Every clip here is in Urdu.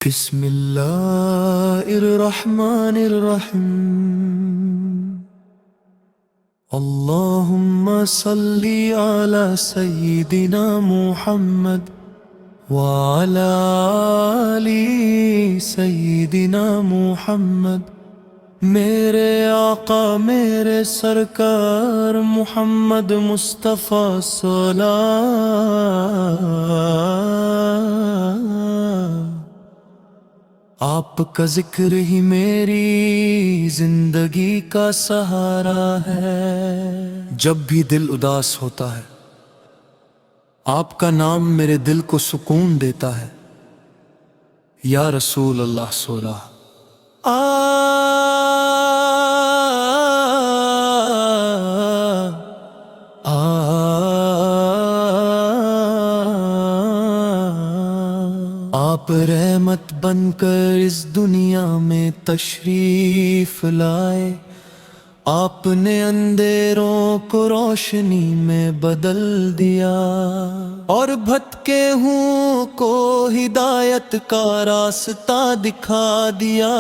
بسم الله الرحمن الرحيم. اللهم صل على سيدنا محمد وعلى آل سيدنا محمد. میرے آقا میرے سرکار محمد مصطفیٰ آپ کا ذکر ہی میری زندگی کا سہارا ہے. جب بھی دل اداس ہوتا ہے آپ کا نام میرے دل کو سکون دیتا ہے. یا رسول اللہ سولہ آپ رحمت بن کر اس دنیا میں تشریف لائے. آپ نے اندھیروں کو روشنی میں بدل دیا اور بھٹکے ہوں کو ہدایت کا راستہ دکھا دیا.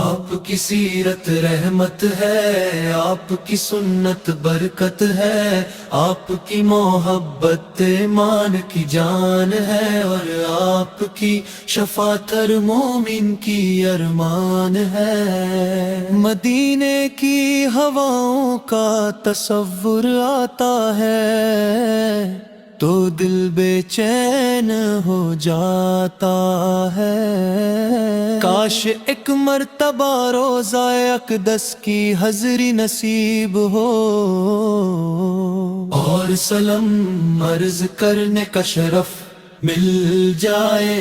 آپ کی سیرت رحمت ہے، آپ کی سنت برکت ہے، آپ کی محبت ایمان کی جان ہے، اور آپ کی شفاعت ہر مومن کی ارمان ہے. مدینے کی ہواؤں کا تصور آتا ہے تو دل بے چین ہو جاتا ہے. کاش ایک مرتبہ روزہ اقدس کی حضری نصیب ہو اور سلام عرض کرنے کا شرف مل جائے.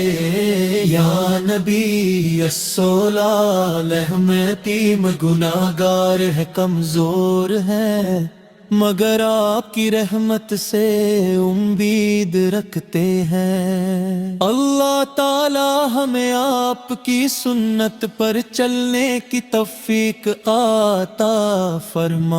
یا نبی الصلاۃ میں یتیم گناہگار ہے، کمزور ہے، مگر آپ کی رحمت سے امید رکھتے ہیں. اللہ تعالی ہمیں آپ کی سنت پر چلنے کی توفیق عطا فرمائے.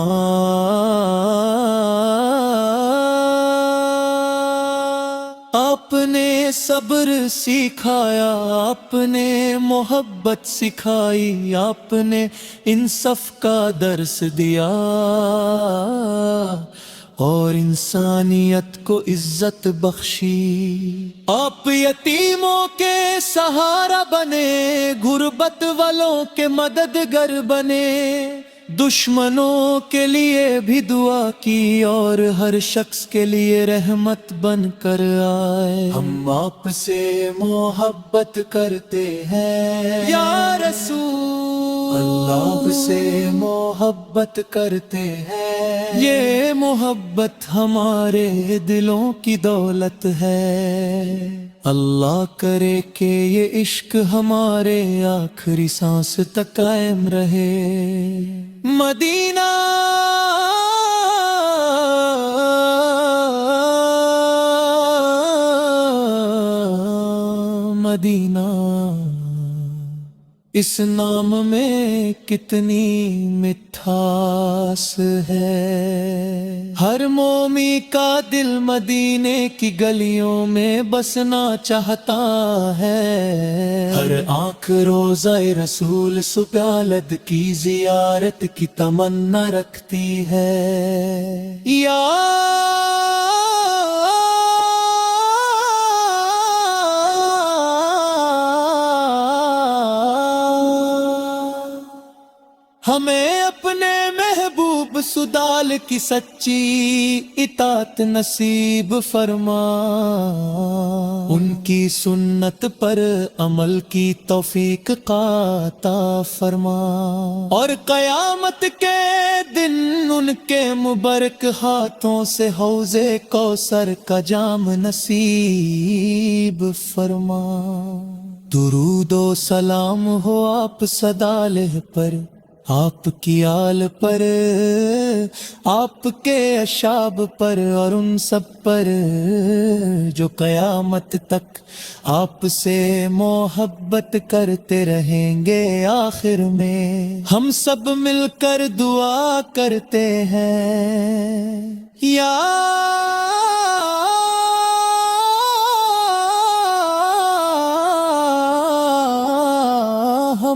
آپ نے صبر سکھایا، آپ نے محبت سکھائی، آپ نے انصاف کا درس دیا اور انسانیت کو عزت بخشی. آپ یتیموں کے سہارا بنے، غربت والوں کے مددگار بنے، دشمنوں کے لیے بھی دعا کی اور ہر شخص کے لیے رحمت بن کر آئے. ہم آپ سے محبت کرتے ہیں یا رسول اللہ، سے محبت کرتے ہیں. یہ محبت ہمارے دلوں کی دولت ہے. اللہ کرے کہ یہ عشق ہمارے آخری سانس تک قائم رہے. مدینہ مدینہ، اس نام میں کتنی مٹھاس ہے. ہر مومی کا دل مدینے کی گلیوں میں بسنا چاہتا ہے. ہر آنکھ روضہ رسول سپالد کی زیارت کی تمنا رکھتی ہے. یا ہمیں اپنے محبوب سدال کی سچی اطاعت نصیب فرما، ان کی سنت پر عمل کی توفیق عطا فرما، اور قیامت کے دن ان کے مبارک ہاتھوں سے حوض کوثر کا جام نصیب فرما. درود و سلام ہو آپ صدالہ پر، آپ کی آل پر، آپ کے اصحاب پر، اور ان سب پر جو قیامت تک آپ سے محبت کرتے رہیں گے. آخر میں ہم سب مل کر دعا کرتے ہیں یا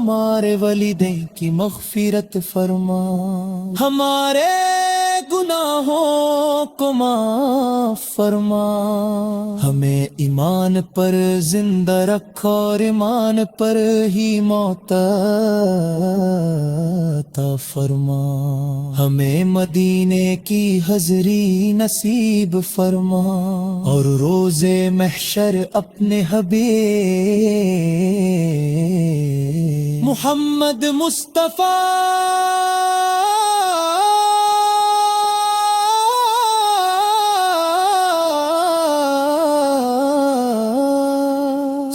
ہمارے والدین کی مغفرت فرما، ہمارے گناہوں کو معاف فرما، ہمیں ایمان پر زندہ رکھ اور ایمان پر ہی موت عطا فرما، ہمیں مدینے کی حضری نصیب فرما، اور روز محشر اپنے حبیب محمد مصطفیٰ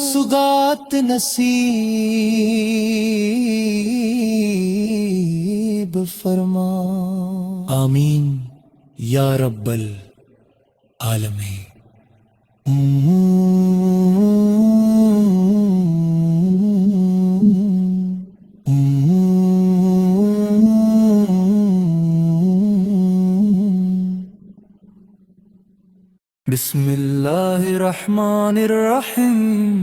سگات نصیب فرما، آمین یا رب العالمین۔ بسم اللہ الرحمن الرحیم،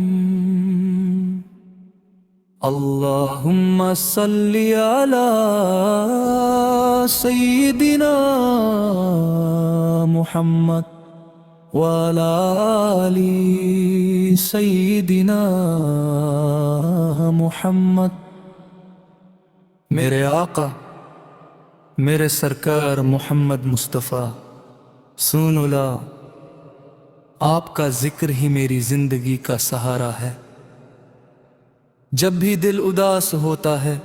اللہم صلی علی سیدنا محمد وعلی آل سیدنا محمد۔ میرے آقا میرے سرکار محمد مصطفیٰ سون اللہ، آپ کا ذکر ہی میری زندگی کا سہارا ہے۔ جب بھی دل اداس ہوتا ہے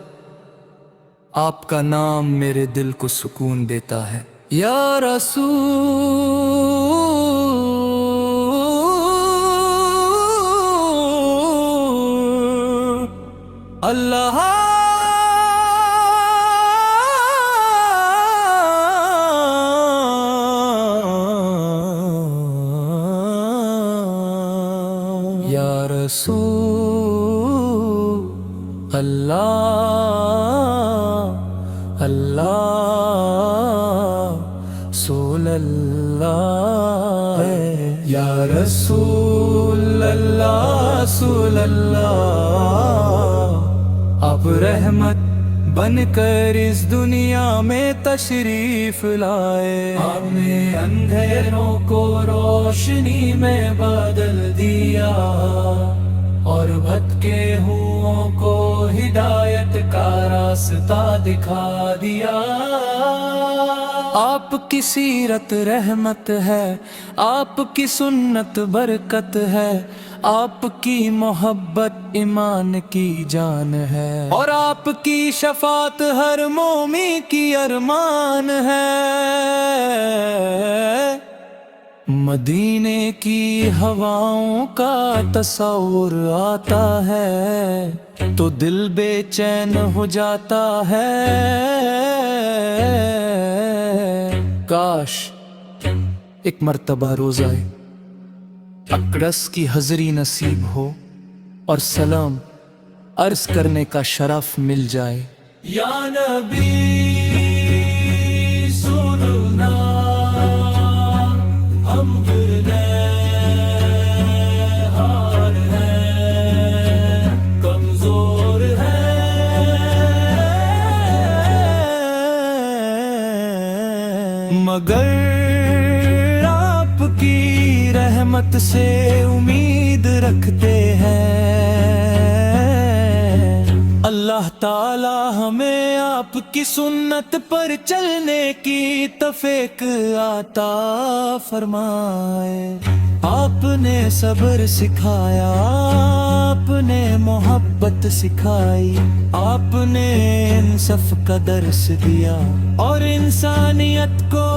آپ کا نام میرے دل کو سکون دیتا ہے۔ یا رسول اللہ یا رسول اللہ اللہ رسول اللہ یا رسول اللہ رسول اللہ، اب رحمت بن کر اس دنیا میں تشریف لائے، آپ نے اندھیروں کو روشنی میں بدل دیا اور بھٹکے ہوں کو ہدایت کا راستہ دکھا دیا۔ آپ کی سیرت رحمت ہے، آپ کی سنت برکت ہے، آپ کی محبت ایمان کی جان ہے، اور آپ کی شفاعت ہر مومن کی ارمان ہے۔ مدینے کی ہواؤں کا تصور آتا ہے تو دل بے چین ہو جاتا ہے، کاش ایک مرتبہ روزہ اقدس کی حضری نصیب ہو اور سلام عرض کرنے کا شرف مل جائے۔ یا نبی سننا ہم گنہگار ہیں، کمزور ہیں، مگر آپ کی رحمت سے امید رکھتے ہیں۔ اللہ تعالی ہمیں آپ کی سنت پر چلنے کی توفیق عطا فرمائے۔ آپ نے صبر سکھایا، آپ نے محبت سکھائی، آپ نے انصاف کا درس دیا اور انسانیت کو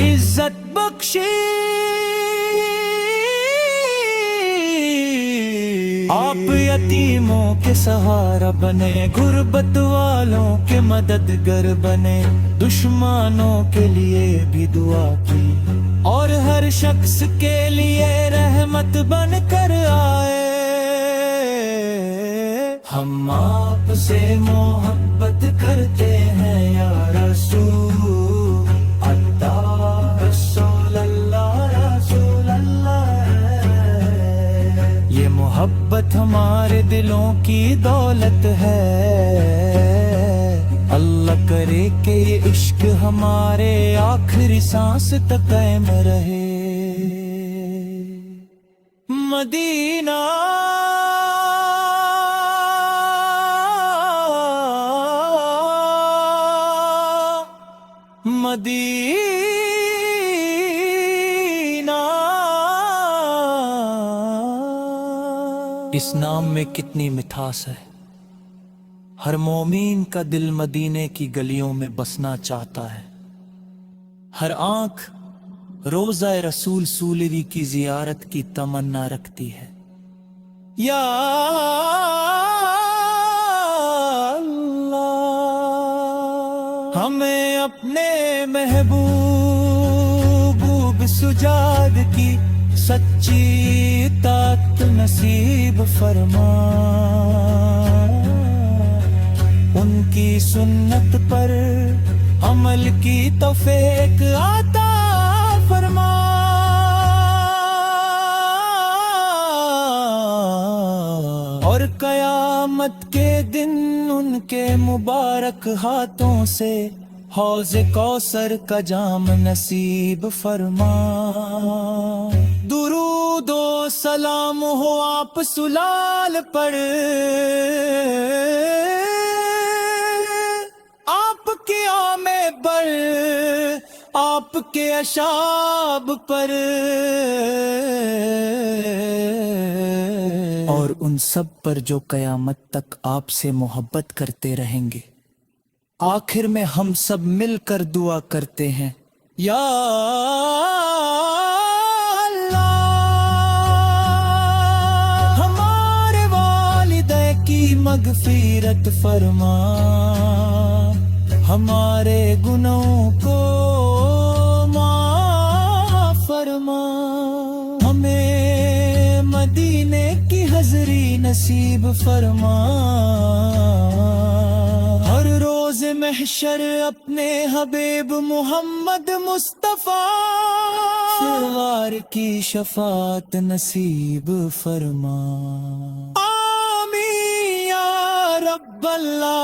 عزت بخشی۔ آپ یتیموں کے سہارا بنے، غربت والوں کے مددگار بنے، دشمنوں کے لیے بھی دعا کی اور ہر شخص کے لیے رحمت بن کر آئے۔ ہم آپ سے محبت کرتے ہیں یا رسول اللہ، رسول اللہ رسول اللہ، یہ محبت محبت ہمارے دلوں کی دولت ہے، اللہ کرے کہ یہ عشق ہمارے آخری سانس تک قائم رہے۔ مدینہ مدینہ اس نام میں کتنی مٹھاس ہے، ہر مومن کا دل مدینے کی گلیوں میں بسنا چاہتا ہے، ہر آنکھ روضہ رسول سولری کی زیارت کی تمنا رکھتی ہے۔ یا اللہ ہمیں اپنے محبوب سجاد کی سچی اطاعت نصیب فرما، ان کی سنت پر عمل کی توفیق عطا فرما، اور قیامت کے دن ان کے مبارک ہاتھوں سے حوض کوثر کا جام نصیب فرما۔ درود و سلام ہو آپ سلال پر، آپ کے عام بر، آپ کے اشاب پر، اور ان سب پر جو قیامت تک آپ سے محبت کرتے رہیں گے۔ آخر میں ہم سب مل کر دعا کرتے ہیں، یا اللہ ہمارے والدین کی مغفرت فرما، ہمارے گناہوں کو معاف فرما، ہمیں مدینے کی حضری نصیب فرما، ہر روز محشر اپنے حبیب محمد مصطفیٰ سرور کی شفاعت نصیب فرما۔ آمین یا رب العالمین۔